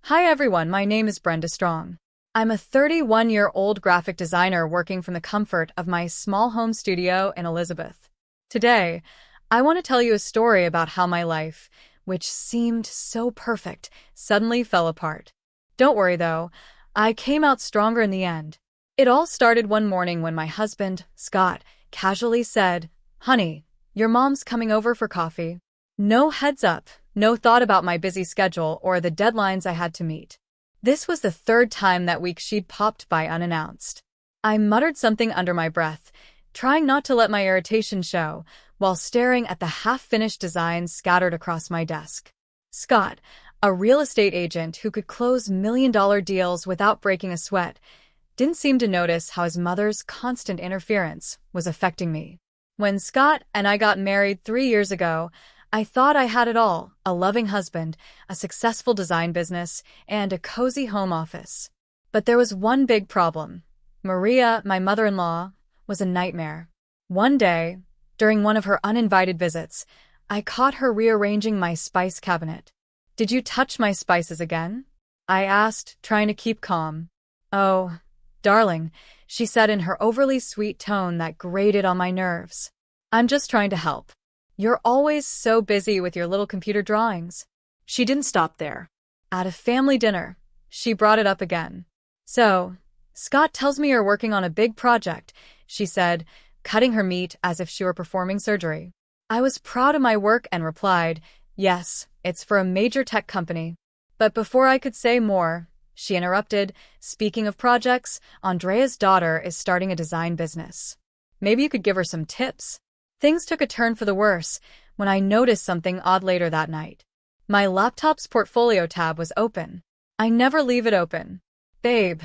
Hi everyone, my name is Brenda Strong. I'm a 31-year-old graphic designer working from the comfort of my small home studio in Elizabeth. Today, I want to tell you a story about how my life, which seemed so perfect, suddenly fell apart. Don't worry though, I came out stronger in the end. It all started one morning when my husband, Scott, casually said, "Honey, your mom's coming over for coffee." No heads up, no thought about my busy schedule or the deadlines I had to meet. This was the third time that week she'd popped by unannounced. I muttered something under my breath, trying not to let my irritation show, while staring at the half-finished designs scattered across my desk. Scott, a real estate agent who could close million-dollar deals without breaking a sweat, didn't seem to notice how his mother's constant interference was affecting me. When Scott and I got married 3 years ago, I thought I had it all: a loving husband, a successful design business, and a cozy home office. But there was one big problem. Maria, my mother-in-law, was a nightmare. One day, during one of her uninvited visits, I caught her rearranging my spice cabinet. "Did you touch my spices again?" I asked, trying to keep calm. "Oh, darling," she said in her overly sweet tone that grated on my nerves. "I'm just trying to help. You're always so busy with your little computer drawings." She didn't stop there. At a family dinner, she brought it up again. "So, Scott tells me you're working on a big project," she said, cutting her meat as if she were performing surgery. I was proud of my work and replied, "Yes, it's for a major tech company." But before I could say more, she interrupted, "Speaking of projects, Andrea's daughter is starting a design business. Maybe you could give her some tips." Things took a turn for the worse when I noticed something odd later that night. My laptop's portfolio tab was open. I never leave it open. "Babe,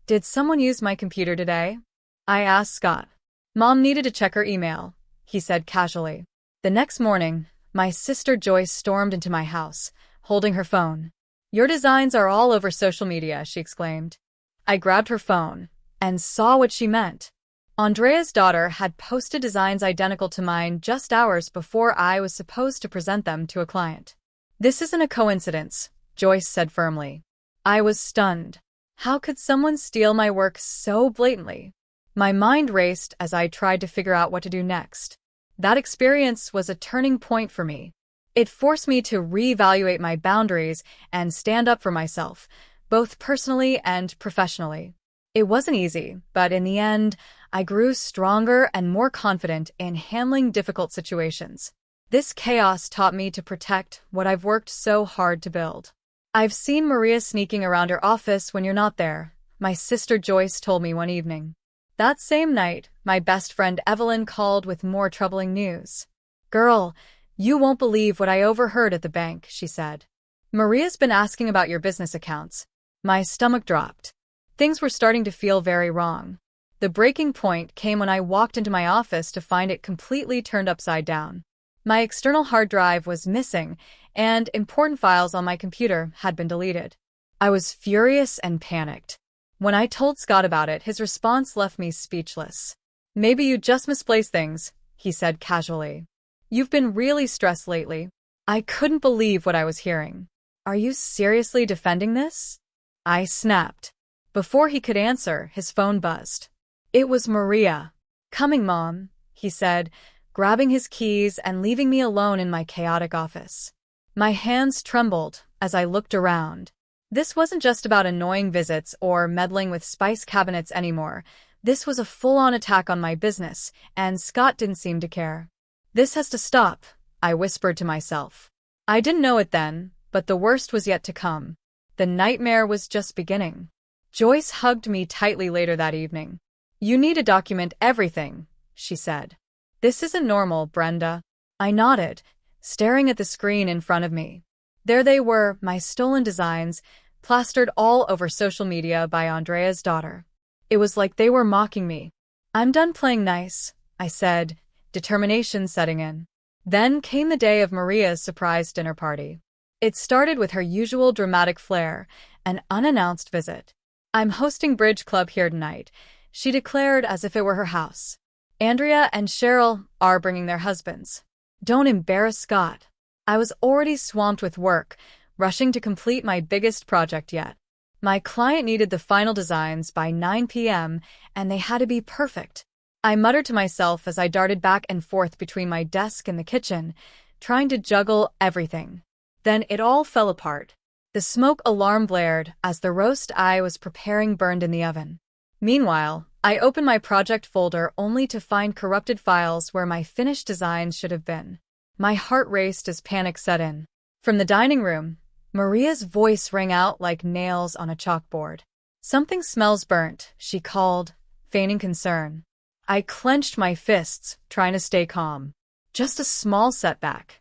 did someone use my computer today?" I asked Scott. "Mom needed to check her email," he said casually. The next morning, my sister Joyce stormed into my house, holding her phone. "Your designs are all over social media," she exclaimed. I grabbed her phone and saw what she meant. Andrea's daughter had posted designs identical to mine just hours before I was supposed to present them to a client. "This isn't a coincidence," Joyce said firmly. I was stunned. How could someone steal my work so blatantly? My mind raced as I tried to figure out what to do next. That experience was a turning point for me. It forced me to reevaluate my boundaries and stand up for myself, both personally and professionally. It wasn't easy, but in the end, I grew stronger and more confident in handling difficult situations. This chaos taught me to protect what I've worked so hard to build. "I've seen Maria sneaking around her office when you're not there," my sister Joyce told me one evening. That same night, my best friend Evelyn called with more troubling news. "Girl, you won't believe what I overheard at the bank," she said. "Maria's been asking about your business accounts." My stomach dropped. Things were starting to feel very wrong. The breaking point came when I walked into my office to find it completely turned upside down. My external hard drive was missing, and important files on my computer had been deleted. I was furious and panicked. When I told Scott about it, his response left me speechless. "Maybe you just misplaced things," he said casually. "You've been really stressed lately." I couldn't believe what I was hearing. "Are you seriously defending this?" I snapped. Before he could answer, his phone buzzed. It was Maria. "Coming, Mom," he said, grabbing his keys and leaving me alone in my chaotic office. My hands trembled as I looked around. This wasn't just about annoying visits or meddling with spice cabinets anymore. This was a full-on attack on my business, and Scott didn't seem to care. "This has to stop," I whispered to myself. I didn't know it then, but the worst was yet to come. The nightmare was just beginning. Joyce hugged me tightly later that evening. "You need to document everything," she said. "This isn't normal, Brenda." I nodded, staring at the screen in front of me. There they were, my stolen designs, plastered all over social media by Andrea's daughter. It was like they were mocking me. "I'm done playing nice," I said, determination setting in. Then came the day of Maria's surprise dinner party. It started with her usual dramatic flair, an unannounced visit. "I'm hosting Bridge Club here tonight," she declared as if it were her house. "Andrea and Cheryl are bringing their husbands. Don't embarrass Scott." I was already swamped with work rushing to complete my biggest project yet. My client needed the final designs by 9 p.m., and they had to be perfect. I muttered to myself as I darted back and forth between my desk and the kitchen, trying to juggle everything. Then it all fell apart. The smoke alarm blared as the roast I was preparing burned in the oven. Meanwhile, I opened my project folder only to find corrupted files where my finished designs should have been. My heart raced as panic set in. From the dining room, Maria's voice rang out like nails on a chalkboard. "Something smells burnt," she called, feigning concern. I clenched my fists, trying to stay calm. "Just a small setback,"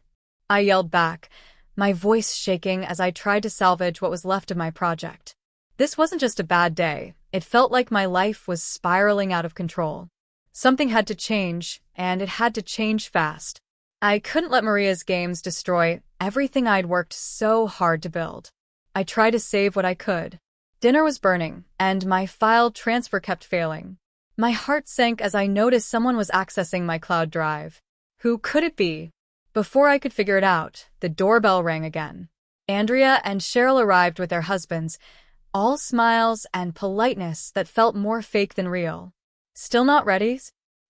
I yelled back, my voice shaking as I tried to salvage what was left of my project. This wasn't just a bad day. It felt like my life was spiraling out of control. Something had to change, and it had to change fast. I couldn't let Maria's games destroy everything I'd worked so hard to build. I tried to save what I could. Dinner was burning, and my file transfer kept failing. My heart sank as I noticed someone was accessing my cloud drive. Who could it be? Before I could figure it out, the doorbell rang again. Andrea and Cheryl arrived with their husbands, all smiles and politeness that felt more fake than real. "Still not ready?"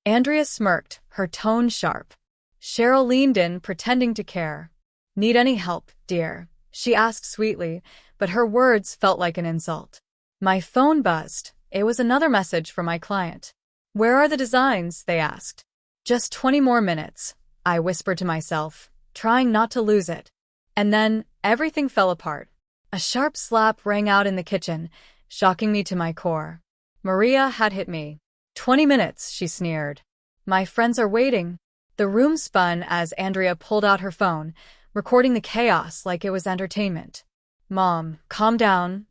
Andrea smirked, her tone sharp. Cheryl leaned in, pretending to care. "Need any help, dear?" she asked sweetly, but her words felt like an insult. My phone buzzed. It was another message from my client. "Where are the designs?" they asked. "Just 20 more minutes," I whispered to myself, trying not to lose it. And then, everything fell apart. A sharp slap rang out in the kitchen, shocking me to my core. Maria had hit me. 20 minutes, she sneered. "My friends are waiting." The room spun as Andrea pulled out her phone, recording the chaos like it was entertainment. "Mom, calm down."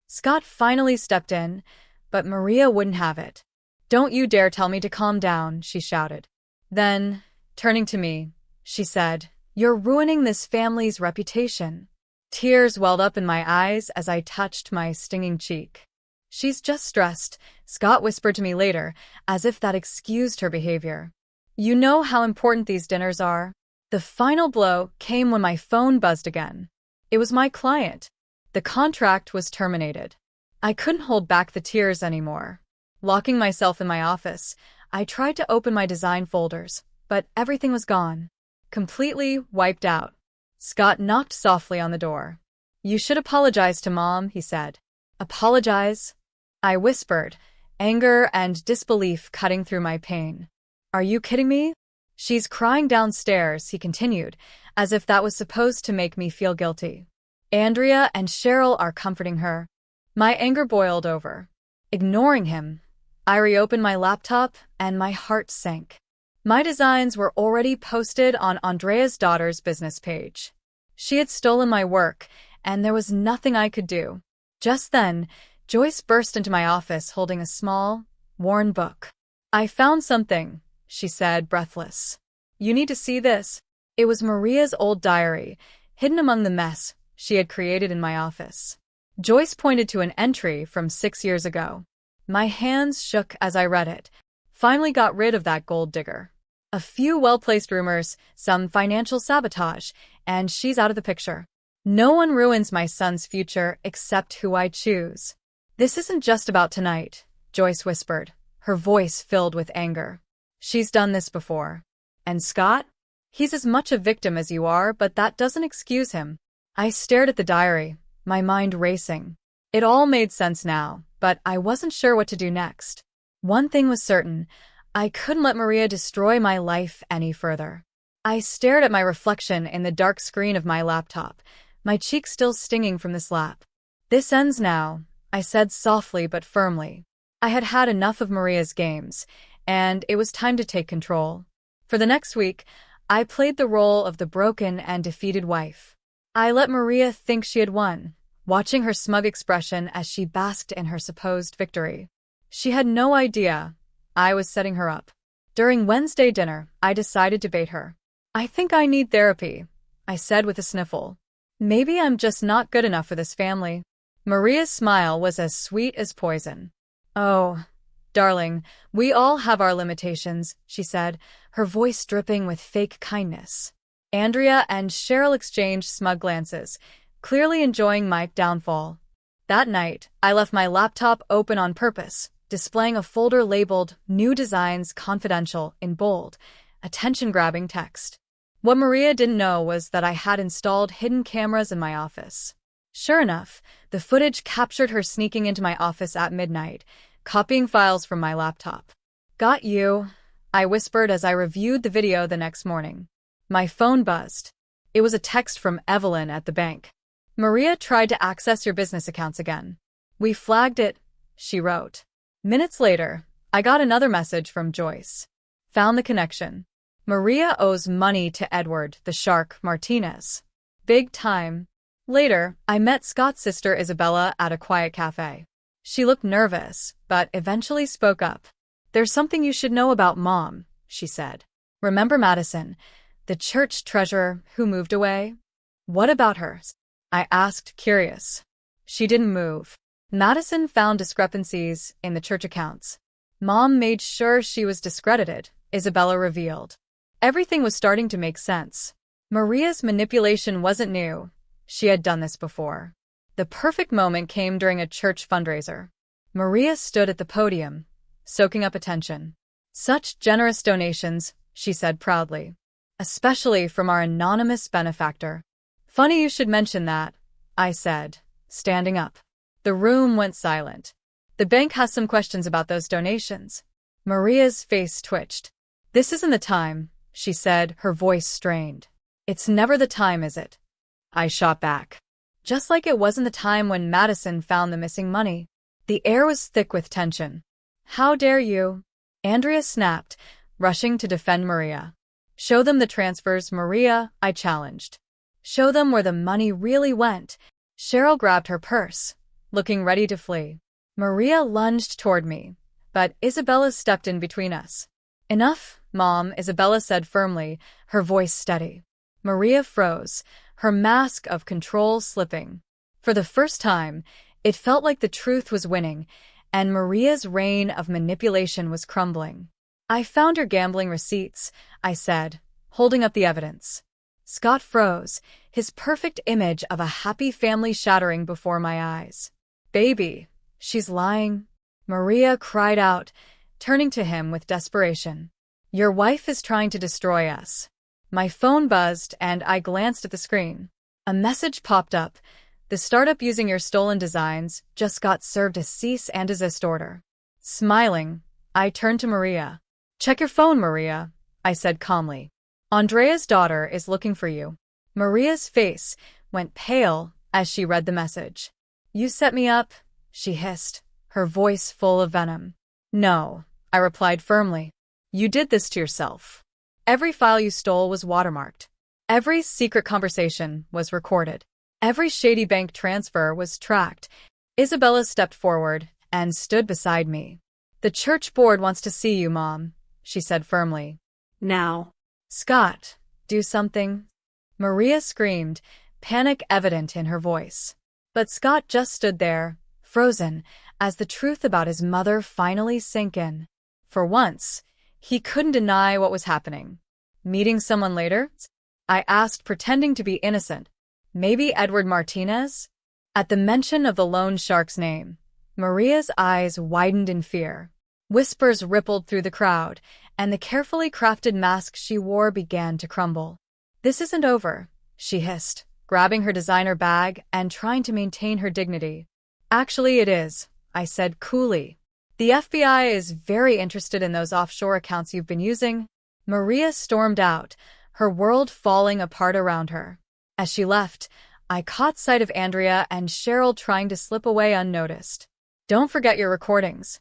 Scott finally stepped in, but Maria wouldn't have it. "Don't you dare tell me to calm down," she shouted. Then, turning to me, she said, "You're ruining this family's reputation." Tears welled up in my eyes as I touched my stinging cheek. "She's just stressed," Scott whispered to me later, as if that excused her behavior. "You know how important these dinners are?" The final blow came when my phone buzzed again. It was my client. The contract was terminated. I couldn't hold back the tears anymore. Locking myself in my office, I tried to open my design folders, but everything was gone. Completely wiped out. Scott knocked softly on the door. "You should apologize to Mom," he said. "Apologize?" I whispered, anger and disbelief cutting through my pain. "Are you kidding me?" "She's crying downstairs," he continued, as if that was supposed to make me feel guilty. "Andrea and Cheryl are comforting her." My anger boiled over. Ignoring him, I reopened my laptop and my heart sank. My designs were already posted on Andrea's daughter's business page. She had stolen my work, and there was nothing I could do. Just then, Joyce burst into my office holding a small, worn book. "I found something," she said, breathless. "You need to see this." It was Maria's old diary, hidden among the mess she had created in my office. Joyce pointed to an entry from 6 years ago. My hands shook as I read it. Finally got rid of that gold digger. A few well-placed rumors, some financial sabotage, and she's out of the picture. "No one ruins my son's future except who I choose." "This isn't just about tonight," Joyce whispered, her voice filled with anger. "She's done this before. And Scott? He's as much a victim as you are, but that doesn't excuse him." I stared at the diary, my mind racing. It all made sense now, but I wasn't sure what to do next. One thing was certain. I couldn't let Maria destroy my life any further. I stared at my reflection in the dark screen of my laptop, my cheek still stinging from the slap. "This ends now," I said softly but firmly. I had had enough of Maria's games, and it was time to take control. For the next week, I played the role of the broken and defeated wife. I let Maria think she had won, watching her smug expression as she basked in her supposed victory. She had no idea I was setting her up. During Wednesday dinner, I decided to bait her. "I think I need therapy," I said with a sniffle. "Maybe I'm just not good enough for this family." Maria's smile was as sweet as poison. "Oh, darling, we all have our limitations," she said, her voice dripping with fake kindness. Andrea and Cheryl exchanged smug glances, clearly enjoying my downfall. That night, I left my laptop open on purpose, displaying a folder labeled New Designs Confidential in bold, attention-grabbing text. What Maria didn't know was that I had installed hidden cameras in my office. Sure enough, the footage captured her sneaking into my office at midnight, copying files from my laptop. "Got you," I whispered as I reviewed the video the next morning. My phone buzzed. It was a text from Evelyn at the bank. "Maria tried to access your business accounts again. We flagged it," she wrote. Minutes later, I got another message from Joyce. "Found the connection. Maria owes money to Edward, the shark, Martinez. Big time." Later, I met Scott's sister Isabella at a quiet cafe. She looked nervous, but eventually spoke up. "There's something you should know about Mom," she said. "Remember Madison, the church treasurer who moved away? What about her?" I asked, curious. She didn't move. Madison found discrepancies in the church accounts. Mom made sure she was discredited, Isabella revealed. Everything was starting to make sense. Maria's manipulation wasn't new. She had done this before. The perfect moment came during a church fundraiser. Maria stood at the podium, soaking up attention. "Such generous donations," she said proudly. "Especially from our anonymous benefactor." "Funny you should mention that," I said, standing up. The room went silent. "The bank has some questions about those donations." Maria's face twitched. "This isn't the time," she said, her voice strained. "It's never the time, is it?" I shot back. Just like it wasn't the time when Madison found the missing money. The air was thick with tension. "How dare you?" Andrea snapped, rushing to defend Maria. "Show them the transfers, Maria," I challenged. "Show them where the money really went." Cheryl grabbed her purse, looking ready to flee. Maria lunged toward me, but Isabella stepped in between us. "Enough, Mom," Isabella said firmly, her voice steady. Maria froze, her mask of control slipping. For the first time, it felt like the truth was winning, and Maria's reign of manipulation was crumbling. "I found your gambling receipts," I said, holding up the evidence. Scott froze, his perfect image of a happy family shattering before my eyes. "Baby, she's lying," Maria cried out, turning to him with desperation. "Your wife is trying to destroy us." My phone buzzed and I glanced at the screen. A message popped up. "The startup using your stolen designs just got served a cease and desist order." Smiling, I turned to Maria. "Check your phone, Maria," I said calmly. "Andrea's daughter is looking for you." Maria's face went pale as she read the message. "You set me up," she hissed, her voice full of venom. "No," I replied firmly. "You did this to yourself. Every file you stole was watermarked. Every secret conversation was recorded. Every shady bank transfer was tracked." Isabella stepped forward and stood beside me. "The church board wants to see you, Mom," she said firmly. "Now." "Scott, do something." Maria screamed, panic evident in her voice. But Scott just stood there, frozen, as the truth about his mother finally sank in. For once, he couldn't deny what was happening. "Meeting someone later?" I asked, pretending to be innocent. "Maybe Edward Martinez?" At the mention of the loan shark's name, Maria's eyes widened in fear. Whispers rippled through the crowd, and the carefully crafted mask she wore began to crumble. "This isn't over," she hissed, grabbing her designer bag and trying to maintain her dignity. "Actually, it is," I said coolly. "The FBI is very interested in those offshore accounts you've been using." Maria stormed out, her world falling apart around her. As she left, I caught sight of Andrea and Cheryl trying to slip away unnoticed. "Don't forget your recordings,"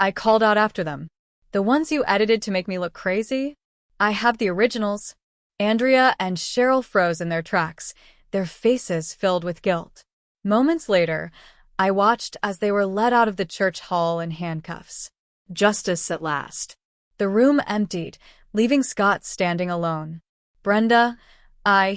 I called out after them. "The ones you edited to make me look crazy? I have the originals." Andrea and Cheryl froze in their tracks, their faces filled with guilt. Moments later, I watched as they were led out of the church hall in handcuffs. Justice at last. The room emptied, leaving Scott standing alone. "Brenda,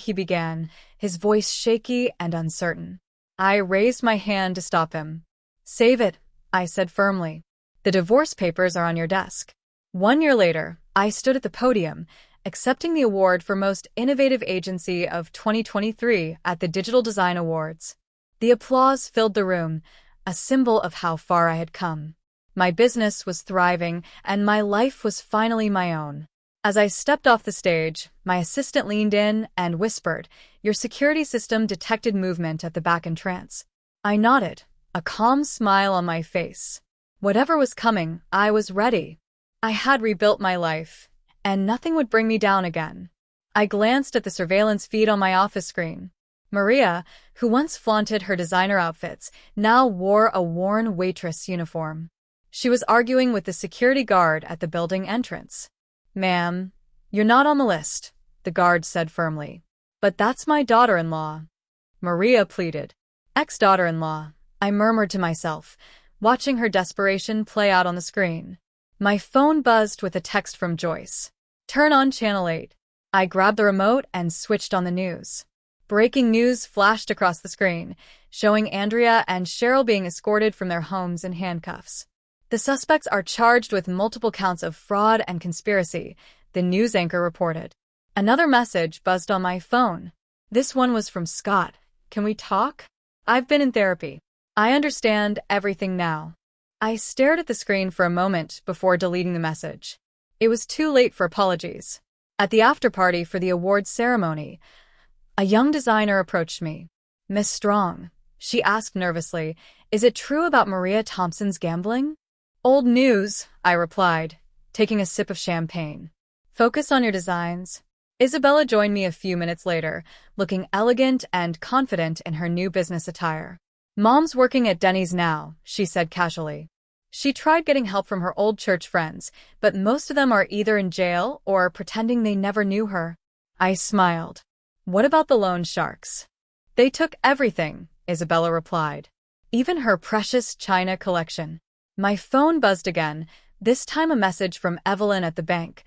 he began, his voice shaky and uncertain. I raised my hand to stop him. "Save it," I said firmly. "The divorce papers are on your desk." 1 year later, I stood at the podium, accepting the award for Most Innovative Agency of 2023 at the Digital Design Awards. The applause filled the room, a symbol of how far I had come. My business was thriving, and my life was finally my own. As I stepped off the stage, my assistant leaned in and whispered, "Your security system detected movement at the back entrance." I nodded, a calm smile on my face. Whatever was coming, I was ready. I had rebuilt my life, and nothing would bring me down again. I glanced at the surveillance feed on my office screen. Maria, who once flaunted her designer outfits, now wore a worn waitress uniform. She was arguing with the security guard at the building entrance. "Ma'am, you're not on the list," the guard said firmly. "But that's my daughter-in-law," Maria pleaded. "Ex-daughter-in-law," I murmured to myself, watching her desperation play out on the screen. My phone buzzed with a text from Joyce. "Turn on Channel 8. I grabbed the remote and switched on the news. Breaking news flashed across the screen, showing Andrea and Cheryl being escorted from their homes in handcuffs. "The suspects are charged with multiple counts of fraud and conspiracy," the news anchor reported. Another message buzzed on my phone. This one was from Scott. "Can we talk? I've been in therapy. I understand everything now." I stared at the screen for a moment before deleting the message. It was too late for apologies. At the after-party for the awards ceremony, a young designer approached me. "Miss Strong," she asked nervously, "is it true about Maria Thompson's gambling?" "Old news," I replied, taking a sip of champagne. "Focus on your designs." Isabella joined me a few minutes later, looking elegant and confident in her new business attire. "Mom's working at Denny's now," she said casually. She tried getting help from her old church friends, but most of them are either in jail or pretending they never knew her. I smiled. "What about the loan sharks?" "They took everything," Isabella replied. "Even her precious china collection." My phone buzzed again, this time a message from Evelyn at the bank.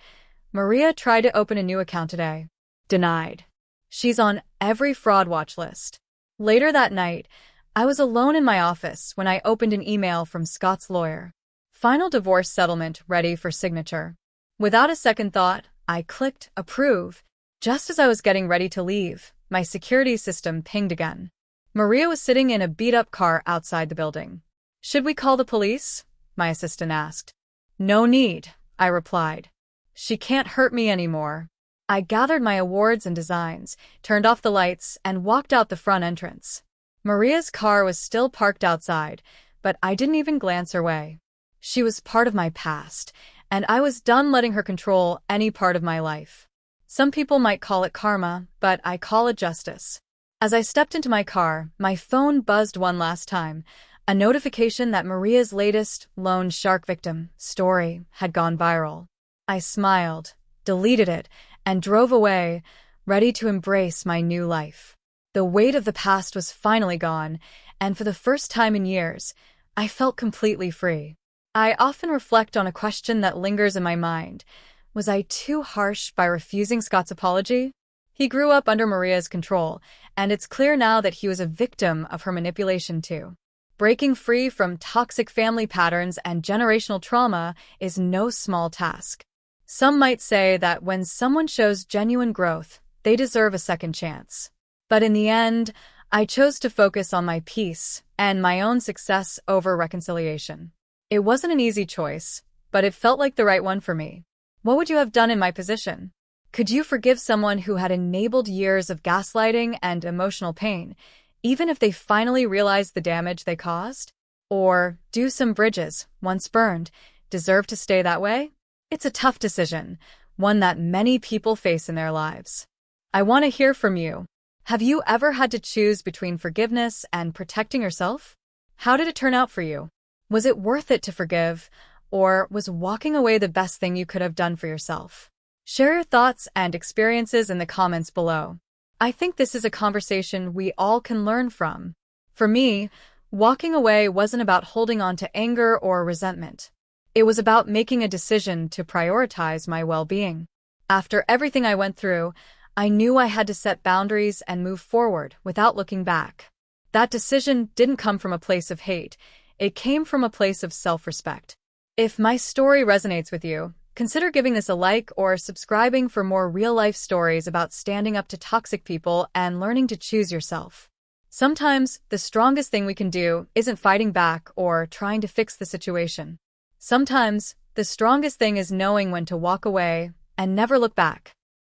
"Maria tried to open a new account today. Denied. She's on every fraud watch list." Later that night, I was alone in my office when I opened an email from Scott's lawyer. "Final divorce settlement ready for signature." Without a second thought, I clicked approve. Just as I was getting ready to leave, my security system pinged again. Maria was sitting in a beat-up car outside the building. "Should we call the police?" my assistant asked. "No need," I replied. "She can't hurt me anymore." I gathered my awards and designs, turned off the lights, and walked out the front entrance. Maria's car was still parked outside, but I didn't even glance her way. She was part of my past, and I was done letting her control any part of my life. Some people might call it karma, but I call it justice. As I stepped into my car, my phone buzzed one last time, a notification that Maria's latest loan shark victim story had gone viral. I smiled, deleted it, and drove away, ready to embrace my new life. The weight of the past was finally gone, and for the first time in years, I felt completely free. I often reflect on a question that lingers in my mind. Was I too harsh by refusing Scott's apology? He grew up under Maria's control, and it's clear now that he was a victim of her manipulation too. Breaking free from toxic family patterns and generational trauma is no small task. Some might say that when someone shows genuine growth, they deserve a second chance. But in the end, I chose to focus on my peace and my own success over reconciliation. It wasn't an easy choice, but it felt like the right one for me. What would you have done in my position? Could you forgive someone who had enabled years of gaslighting and emotional pain, even if they finally realized the damage they caused? Or do some bridges, once burned, deserve to stay that way? It's a tough decision, one that many people face in their lives. I want to hear from you. Have you ever had to choose between forgiveness and protecting yourself? How did it turn out for you? Was it worth it to forgive, or was walking away the best thing you could have done for yourself? Share your thoughts and experiences in the comments below. I think this is a conversation we all can learn from. For me, walking away wasn't about holding on to anger or resentment. It was about making a decision to prioritize my well-being. After everything I went through, I knew I had to set boundaries and move forward without looking back. That decision didn't come from a place of hate. It came from a place of self-respect. If my story resonates with you, Consider giving this a like or subscribing for more real-life stories about standing up to toxic people and learning to choose yourself. Sometimes, the strongest thing we can do isn't fighting back or trying to fix the situation. Sometimes, the strongest thing is knowing when to walk away and never look back.